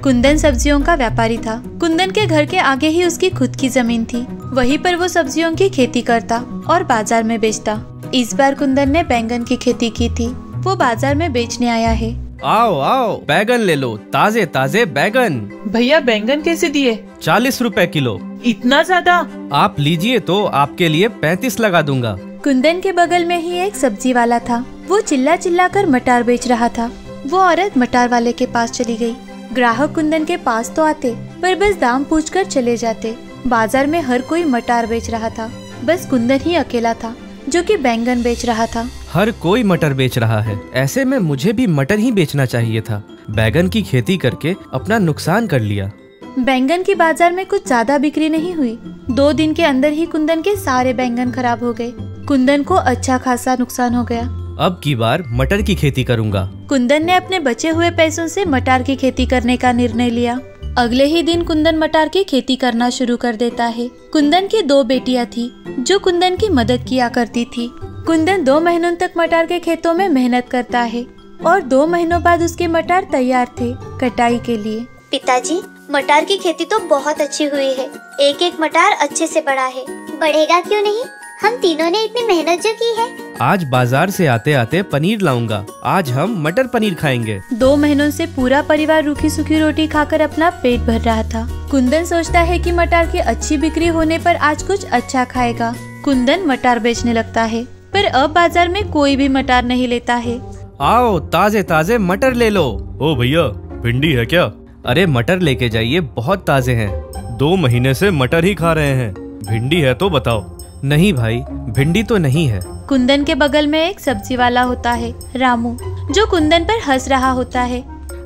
कुंदन सब्जियों का व्यापारी था। कुंदन के घर के आगे ही उसकी खुद की जमीन थी। वहीं पर वो सब्जियों की खेती करता और बाजार में बेचता। इस बार कुंदन ने बैंगन की खेती की थी। वो बाजार में बेचने आया है। आओ आओ, बैगन ले लो, ताजे ताजे बैगन। भैया बैंगन कैसे दिए? 40 रुपए किलो। इतना ज्यादा? आप लीजिए तो आपके लिए 35 लगा दूंगा। कुंदन के बगल में ही एक सब्जी वाला था। वो चिल्ला चिल्ला कर मटर बेच रहा था। वो औरत मटर वाले के पास चली गई। ग्राहक कुंदन के पास तो आते, पर बस दाम पूछकर चले जाते। बाजार में हर कोई मटर बेच रहा था, बस कुंदन ही अकेला था जो कि बैंगन बेच रहा था। हर कोई मटर बेच रहा है, ऐसे में मुझे भी मटर ही बेचना चाहिए था। बैगन की खेती करके अपना नुकसान कर लिया। बैंगन की बाजार में कुछ ज्यादा बिक्री नहीं हुई। 2 दिन के अंदर ही कुंदन के सारे बैंगन खराब हो गए। कुंदन को अच्छा खासा नुकसान हो गया। अब की बार मटर की खेती करूंगा। कुंदन ने अपने बचे हुए पैसों से मटर की खेती करने का निर्णय लिया। अगले ही दिन कुंदन मटर की खेती करना शुरू कर देता है। कुंदन की 2 बेटियां थी जो कुंदन की मदद किया करती थी। कुंदन 2 महीनों तक मटर के खेतों में मेहनत करता है और 2 महीनों बाद उसके मटर तैयार थे कटाई के लिए। पिताजी, मटर की खेती तो बहुत अच्छी हुई है। एक एक मटर अच्छे से बड़ा है। बढ़ेगा क्यों नहीं? हम तीनों ने इतनी मेहनत जो की है। आज बाजार से आते आते पनीर लाऊंगा। आज हम मटर पनीर खाएंगे। 2 महीनों से पूरा परिवार रूखी सूखी रोटी खाकर अपना पेट भर रहा था। कुंदन सोचता है कि मटर की अच्छी बिक्री होने पर आज कुछ अच्छा खाएगा। कुंदन मटर बेचने लगता है, पर अब बाजार में कोई भी मटर नहीं लेता है। आओ, ताजे ताजे मटर ले लो। ओ भैया, भिंडी है क्या? अरे मटर लेके जाइए, बहुत ताजे हैं। 2 महीने से मटर ही खा रहे हैं। भिंडी है तो बताओ। नहीं भाई, भिंडी तो नहीं है। कुंदन के बगल में एक सब्जी वाला होता है, रामू, जो कुंदन पर हंस रहा होता है।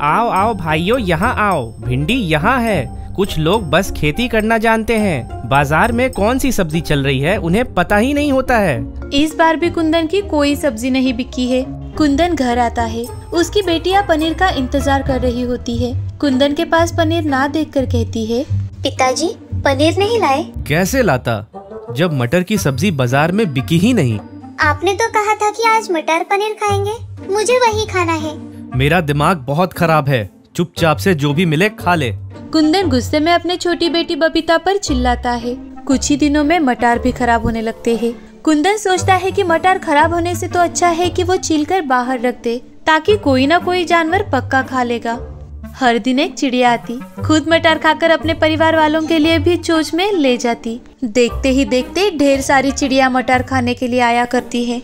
आओ आओ भाइयों, यहाँ आओ, भिंडी यहाँ है। कुछ लोग बस खेती करना जानते हैं। बाजार में कौन सी सब्जी चल रही है उन्हें पता ही नहीं होता है। इस बार भी कुंदन की कोई सब्जी नहीं बिकी है। कुंदन घर आता है। उसकी बेटियां पनीर का इंतजार कर रही होती है। कुंदन के पास पनीर ना देखकर कहती है, पिताजी, पनीर नहीं लाए? कैसे लाता, जब मटर की सब्जी बाजार में बिकी ही नहीं। आपने तो कहा था कि आज मटर पनीर खाएंगे। मुझे वही खाना है। मेरा दिमाग बहुत खराब है। चुपचाप से जो भी मिले खा ले। कुंदन गुस्से में अपने छोटी बेटी बबीता पर चिल्लाता है। कुछ ही दिनों में मटर भी खराब होने लगते हैं। कुंदन सोचता है कि मटर खराब होने से तो अच्छा है कि वो छीलकर बाहर रख दे, ताकि कोई ना कोई जानवर पक्का खा लेगा। हर दिन एक चिड़िया आती, खुद मटर खाकर अपने परिवार वालों के लिए भी चोंच में ले जाती। देखते ही देखते ढेर सारी चिड़िया मटर खाने के लिए आया करती है।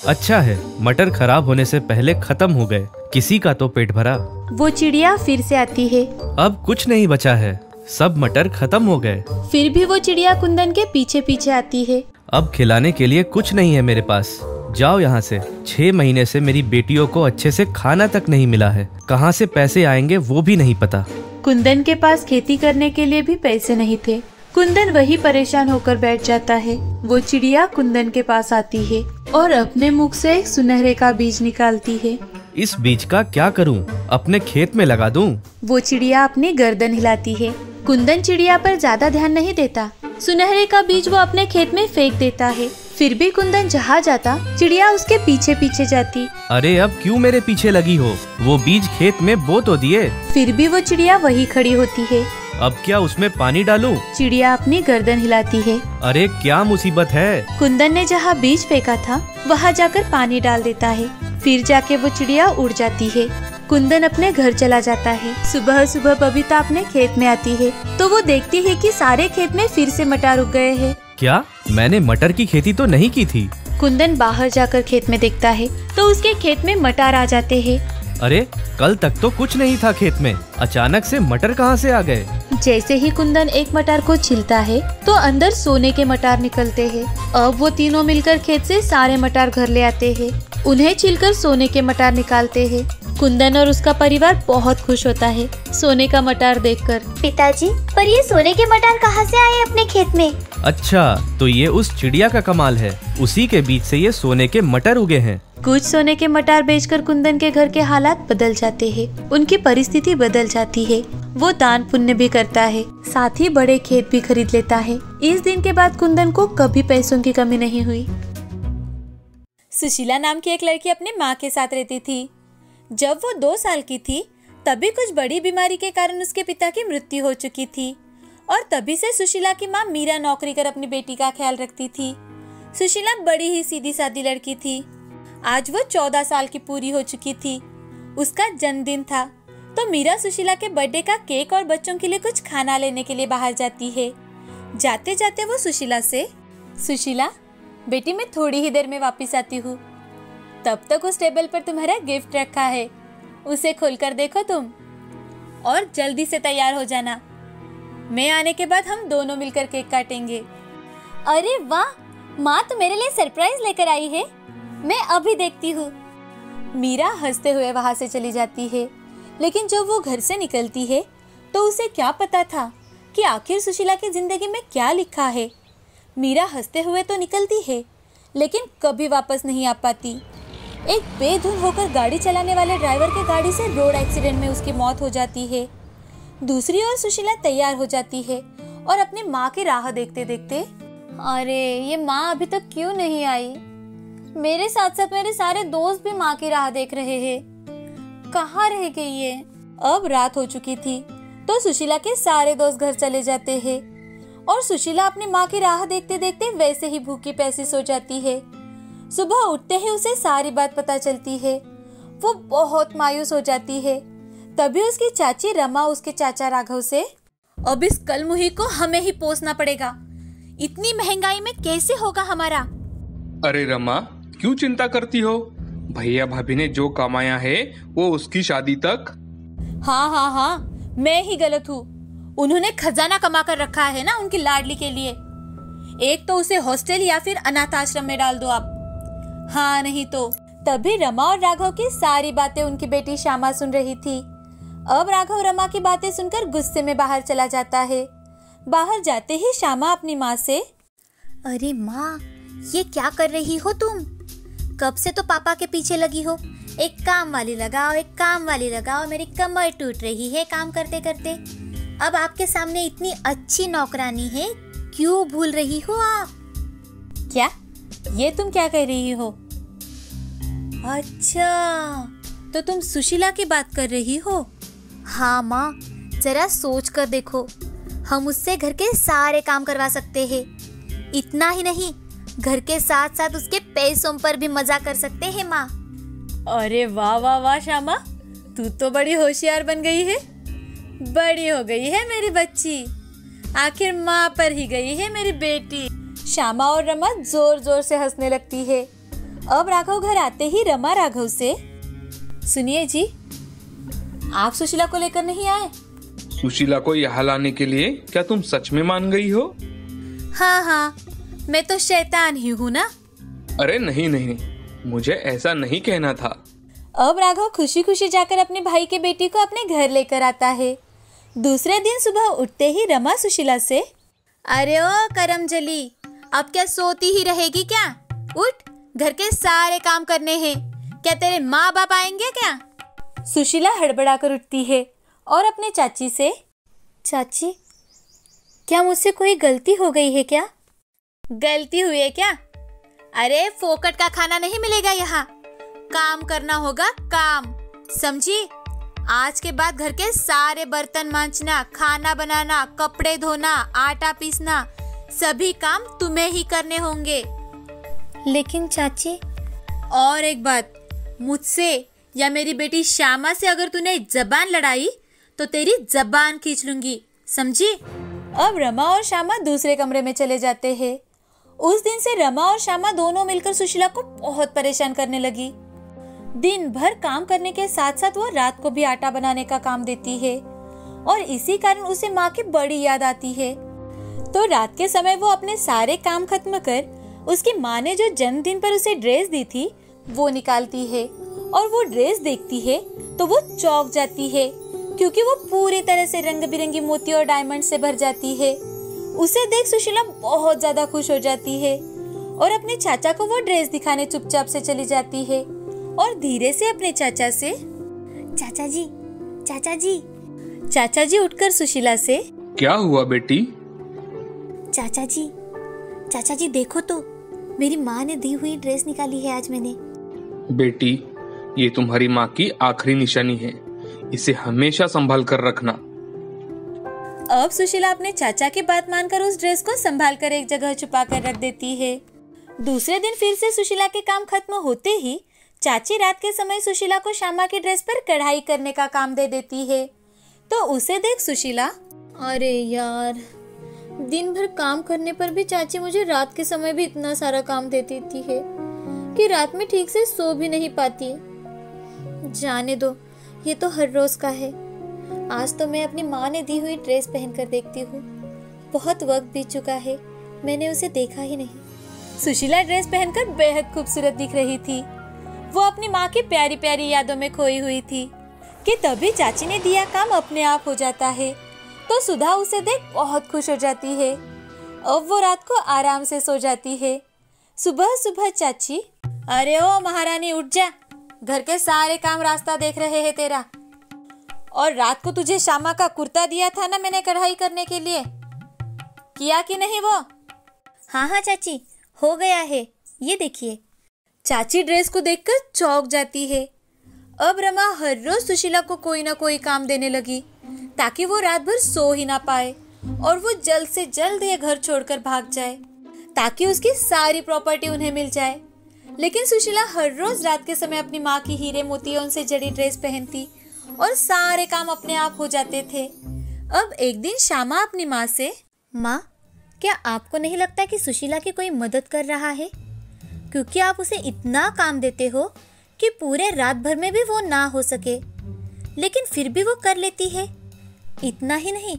अच्छा है, मटर खराब होने से पहले खत्म हो गए। किसी का तो पेट भरा। वो चिड़िया फिर से आती है। अब कुछ नहीं बचा है, सब मटर खत्म हो गए। फिर भी वो चिड़िया कुंदन के पीछे पीछे आती है। अब खिलाने के लिए कुछ नहीं है मेरे पास। जाओ यहाँ से। 6 महीने से मेरी बेटियों को अच्छे से खाना तक नहीं मिला है। कहाँ से पैसे आएंगे वो भी नहीं पता। कुंदन के पास खेती करने के लिए भी पैसे नहीं थे। कुंदन वही परेशान होकर बैठ जाता है। वो चिड़िया कुंदन के पास आती है और अपने मुख से एक सुनहरे का बीज निकालती है। इस बीज का क्या करूं? अपने खेत में लगा दूं? वो चिड़िया अपनी गर्दन हिलाती है। कुंदन चिड़िया पर ज्यादा ध्यान नहीं देता। सुनहरे का बीज वो अपने खेत में फेंक देता है। फिर भी कुंदन जहाँ जाता, चिड़िया उसके पीछे पीछे जाती। अरे अब क्यों मेरे पीछे लगी हो? वो बीज खेत में बो तो दिए। फिर भी वो चिड़िया वही खड़ी होती है। अब क्या उसमें पानी डालूं? चिड़िया अपनी गर्दन हिलाती है। अरे क्या मुसीबत है? कुंदन ने जहाँ बीज फेंका था वहाँ जाकर पानी डाल देता है। फिर जाके वो चिड़िया उड़ जाती है। कुंदन अपने घर चला जाता है। सुबह सुबह बबीता अपने खेत में आती है तो वो देखती है कि सारे खेत में फिर से मटर उग गए हैं। क्या? मैंने मटर की खेती तो नहीं की थी। कुंदन बाहर जाकर खेत में देखता है तो उसके खेत में मटर आ जाते हैं। अरे कल तक तो कुछ नहीं था खेत में, अचानक से मटर कहाँ से आ गए? जैसे ही कुंदन एक मटर को छिलता है तो अंदर सोने के मटर निकलते हैं। अब वो तीनों मिलकर खेत से सारे मटर घर ले आते हैं। उन्हें छिलकर सोने के मटर निकालते हैं। कुंदन और उसका परिवार बहुत खुश होता है सोने का मटर देखकर। पिताजी, पर ये सोने के मटर कहाँ से आए अपने खेत में? अच्छा, तो ये उस चिड़िया का कमाल है। उसी के बीच से ये सोने के मटर उगे हैं। कुछ सोने के मटर बेचकर कुंदन के घर के हालात बदल जाते हैं। उनकी परिस्थिति बदल जाती है। वो दान पुण्य भी करता है, साथ ही बड़े खेत भी खरीद लेता है। इस दिन के बाद कुंदन को कभी पैसों की कमी नहीं हुई। सुशीला नाम की एक लड़की अपनी माँ के साथ रहती थी। जब वो 2 साल की थी तभी कुछ बड़ी बीमारी के कारण उसके पिता की मृत्यु हो चुकी थी और तभी से सुशीला की माँ मीरा नौकरी कर अपनी बेटी का ख्याल रखती थी। सुशीला बड़ी ही सीधी सादी लड़की थी। आज वो 14 साल की पूरी हो चुकी थी। उसका जन्मदिन था तो मीरा सुशीला के बर्थडे का केक और बच्चों के लिए कुछ खाना लेने के लिए बाहर जाती है। जाते जाते वो सुशीला से, सुशीला बेटी मैं थोड़ी ही देर में वापस आती हूँ, तब तक उस टेबल पर तुम्हारा गिफ्ट रखा है, उसे खोलकर देखो तुम और जल्दी से तैयार हो जाना। मैं आने के बाद हम दोनों मिलकर केक काटेंगे। अरे वाह, माँ तो मेरे लिए सरप्राइज लेकर आई है, मैं अभी देखती हूँ। मीरा हंसते हुए वहां से चली जाती है, लेकिन जब वो घर से निकलती है तो उसे क्या पता था कि आखिर सुशीला की जिंदगी में क्या लिखा है। मीरा हंसते हुए तो निकलती है लेकिन कभी वापस नहीं आ पाती। एक बेधुन होकर गाड़ी चलाने वाले ड्राइवर के गाड़ी से रोड एक्सीडेंट में उसकी मौत हो जाती है। दूसरी ओर सुशीला तैयार हो जाती है और अपनी माँ की राह देखते देखते, अरे ये माँ अभी तक क्यों नहीं आई? मेरे साथ साथ मेरे सारे दोस्त भी माँ की राह देख रहे हैं, कहाँ रह गई ये? अब रात हो चुकी थी तो सुशीला के सारे दोस्त घर चले जाते हैं और सुशीला अपनी माँ की राह देखते देखते वैसे ही भूखी प्यासी सो जाती है। सुबह उठते ही उसे सारी बात पता चलती है। वो बहुत मायूस हो जाती है। तभी उसकी चाची रमा उसके चाचा राघव से, अब इस कलमुही को हमें ही पोसना पड़ेगा, इतनी महंगाई में कैसे होगा हमारा? अरे रमा, क्यों चिंता करती हो? भैया भाभी ने जो कमाया है वो उसकी शादी तक। हाँ, मैं ही गलत हूँ। उन्होंने खजाना कमा कर रखा है ना उनकी लाडली के लिए। एक तो उसे हॉस्टल या फिर अनाथ आश्रम में डाल दो आप। हाँ नहीं तो। तभी रमा और राघव की सारी बातें उनकी बेटी श्यामा सुन रही थी। अब राघव रमा की बातें सुनकर गुस्से में बाहर चला जाता है। बाहर जाते ही श्यामा अपनी माँ से, अरे माँ, ये क्या कर रही हो तुम? कब से तो पापा के पीछे लगी हो। एक काम वाली लगाओ, एक काम वाली लगाओ, मेरी कमर टूट रही है काम करते करते। अब आपके सामने इतनी अच्छी नौकरानी है, क्यों भूल रही हो आप? क्या? ये तुम क्या कह रही हो? अच्छा, तो तुम सुशीला की बात कर रही हो? हाँ माँ, जरा सोच कर देखो, हम उससे घर के सारे काम करवा सकते हैं। इतना ही नहीं, घर के साथ साथ उसके पैसों पर भी मजा कर सकते हैं माँ। अरे वाह वाह वाह श्यामा, तू तो बड़ी होशियार बन गई है। बड़ी हो गई है मेरी बच्ची, आखिर माँ पर ही गई है मेरी बेटी। श्यामा और रमा जोर जोर से हंसने लगती है। अब राघव घर आते ही रमा राघव से, सुनिए जी, आप सुशीला को लेकर नहीं आए? सुशीला को यहाँ लाने के लिए क्या तुम सच में मान गई हो? हाँ, मैं तो शैतान ही हूँ ना। अरे नहीं, मुझे ऐसा नहीं कहना था। अब राघव खुशी खुशी जाकर अपने भाई के बेटी को अपने घर लेकर आता है। दूसरे दिन सुबह उठते ही रमा सुशीला से, अरे ओ करमजली, अब क्या सोती ही रहेगी क्या? उठ, घर के सारे काम करने हैं। क्या तेरे माँ बाप आएंगे क्या? सुशीला हड़बड़ा कर उठती है और अपने चाची से, चाची क्या मुझसे कोई गलती हो गई है क्या? गलती हुई है क्या? अरे फोकट का खाना नहीं मिलेगा यहाँ, काम करना होगा काम, समझी? आज के बाद घर के सारे बर्तन मांजना, खाना बनाना, कपड़े धोना, आटा पीसना, सभी काम तुम्हें ही करने होंगे। लेकिन चाची, और एक बात, मुझसे या मेरी बेटी श्यामा से अगर तूने जबान लड़ाई तो तेरी जबान खींच लूंगी, समझी? अब रमा और श्यामा दूसरे कमरे में चले जाते हैं। उस दिन से रमा और श्यामा दोनों मिलकर सुशीला को बहुत परेशान करने लगी। दिन भर काम करने के साथ साथ वो रात को भी आटा बनाने का काम देती है और इसी कारण उसे माँ की बड़ी याद आती है। तो रात के समय वो अपने सारे काम खत्म कर उसकी माँ ने जो जन्मदिन पर उसे ड्रेस दी थी वो निकालती है और वो ड्रेस देखती है तो वो चौंक जाती है क्योंकि वो पूरी तरह से रंग बिरंगी मोती और डायमंड से भर जाती है। उसे देख सुशीला बहुत ज्यादा खुश हो जाती है और अपने चाचा को वो ड्रेस दिखाने चुपचाप से चली जाती है और धीरे से अपने चाचा से, चाचा जी उठकर सुशीला से, क्या हुआ बेटी? चाचा जी देखो तो, मेरी माँ ने दी हुई ड्रेस निकाली है आज मैंने। बेटी, ये तुम्हारी माँ की आखिरी निशानी है। इसे हमेशा संभाल कर रखना। अब सुशीला अपने चाचा की बात मानकर उस ड्रेस को संभाल कर एक जगह छुपा कर रख देती है। दूसरे दिन फिर से सुशीला के काम खत्म होते ही चाची रात के समय सुशीला को श्यामा की ड्रेस पर कढ़ाई करने का काम दे देती है। तो उसे देख सुशीला, अरे यार, दिन भर काम करने पर भी चाची मुझे रात के समय भी इतना सारा काम दे देती है कि रात में ठीक से सो भी नहीं पाती। जाने दो, ये तो हर रोज का है। आज तो मैं अपनी माँ ने दी हुई ड्रेस पहनकर देखती हूँ। बहुत वक्त बीत चुका है, मैंने उसे देखा ही नहीं। सुशीला ड्रेस पहनकर बेहद खूबसूरत दिख रही थी। वो अपनी माँ की प्यारी प्यारी यादों में खोई हुई थी कि तभी चाची ने दिया काम अपने आप हो जाता है। तो सुधा उसे देख बहुत खुश हो जाती है। अब वो रात को आराम से सो जाती है। सुबह सुबह चाची, अरे ओ महारानी उठ जा, घर के सारे काम रास्ता देख रहे हैं तेरा। और रात को तुझे श्यामा का कुर्ता दिया था ना मैंने कढ़ाई करने के लिए, किया कि नहीं वो? हाँ हाँ चाची, हो गया है, ये देखिए। चाची ड्रेस को देखकर चौंक जाती है। अब रमा हर रोज सुशीला को कोई ना कोई काम देने लगी ताकि वो रात भर सो ही ना पाए और वो जल्द से जल्द ये घर छोड़कर भाग जाए ताकि उसकी सारी प्रॉपर्टी उन्हें मिल जाए। लेकिन सुशीला हर रोज रात के समय अपनी माँ की हीरे मोतियों से जड़ी ड्रेस पहनती और सारे काम अपने आप हो जाते थे। अब एक दिन श्यामा अपनी माँ से, माँ, क्या आपको नहीं लगता कि सुशीला की कोई मदद कर रहा है? क्योंकि आप उसे इतना काम देते हो कि पूरे रात भर में भी वो ना हो सके, लेकिन फिर भी वो कर लेती है। इतना ही नहीं,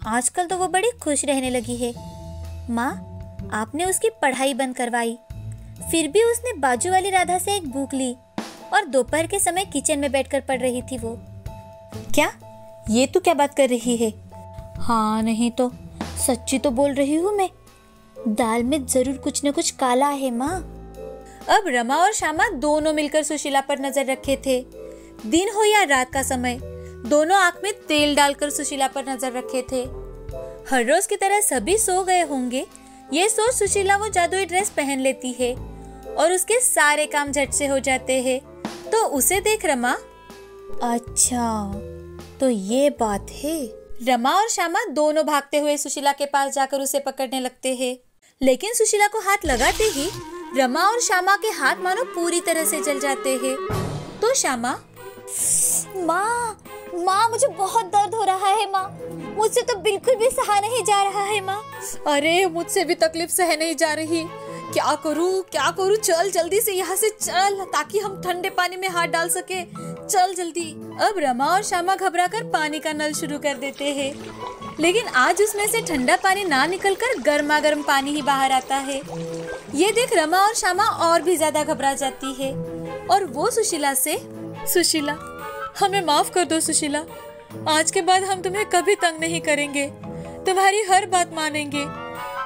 आजकल तो वो बड़ी खुश रहने लगी है। माँ, आपने उसकी पढ़ाई बंद करवाई, फिर भी उसने बाजू वाली राधा से एक बुक ली और दोपहर के समय किचन में बैठकर पढ़ रही थी वो। क्या? ये तू क्या बात कर रही है? हाँ नहीं तो सच्ची तो बोल रही हूँ मैं। दाल में जरूर कुछ न कुछ काला है माँ। अब रमा और श्यामा दोनों मिलकर सुशीला पर नजर रखे थे। दिन हो या रात का समय, दोनों आंख में तेल डालकर सुशीला पर नजर रखे थे। हर रोज की तरह सभी सो गए होंगे, ये सोच सुशीला वो जादुई ड्रेस पहन लेती है और उसके सारे काम झट से हो जाते हैं। तो उसे देख रमा, अच्छा तो ये बात है। रमा और श्यामा दोनों भागते हुए सुशीला के पास जाकर उसे पकड़ने लगते हैं। लेकिन सुशीला को हाथ लगाते ही रमा और श्यामा के हाथ मानो पूरी तरह से जल जाते हैं। तो श्यामा, माँ, माँ मुझे बहुत दर्द हो रहा है माँ, मुझसे तो बिल्कुल भी सहा नहीं जा रहा है माँ। अरे मुझसे भी तकलीफ सह नहीं जा रही, क्या करूँ? चल जल्दी से यहाँ से चल ताकि हम ठंडे पानी में हाथ डाल सके, चल जल्दी। अब रमा और श्यामा घबराकर पानी का नल शुरू कर देते हैं, लेकिन आज उसमें से ठंडा पानी ना निकलकर गर्मा गर्म पानी ही बाहर आता है। ये देख रमा और श्यामा और भी ज्यादा घबरा जाती है और वो सुशीला से, सुशीला हमें माफ कर दो सुशीला, आज के बाद हम तुम्हें कभी तंग नहीं करेंगे, तुम्हारी हर बात मानेंगे,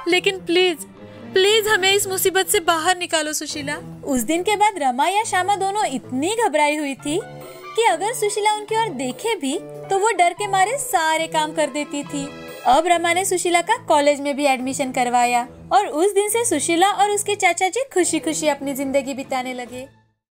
लेकिन प्लीज प्लीज हमें इस मुसीबत से बाहर निकालो सुशीला। उस दिन के बाद रमा या श्यामा दोनों इतनी घबराई हुई थी कि अगर सुशीला उनकी ओर देखे भी तो वो डर के मारे सारे काम कर देती थी। अब रमा ने सुशीला का कॉलेज में भी एडमिशन करवाया और उस दिन से सुशीला और उसके चाचा जी खुशी खुशी अपनी जिंदगी बिताने लगे।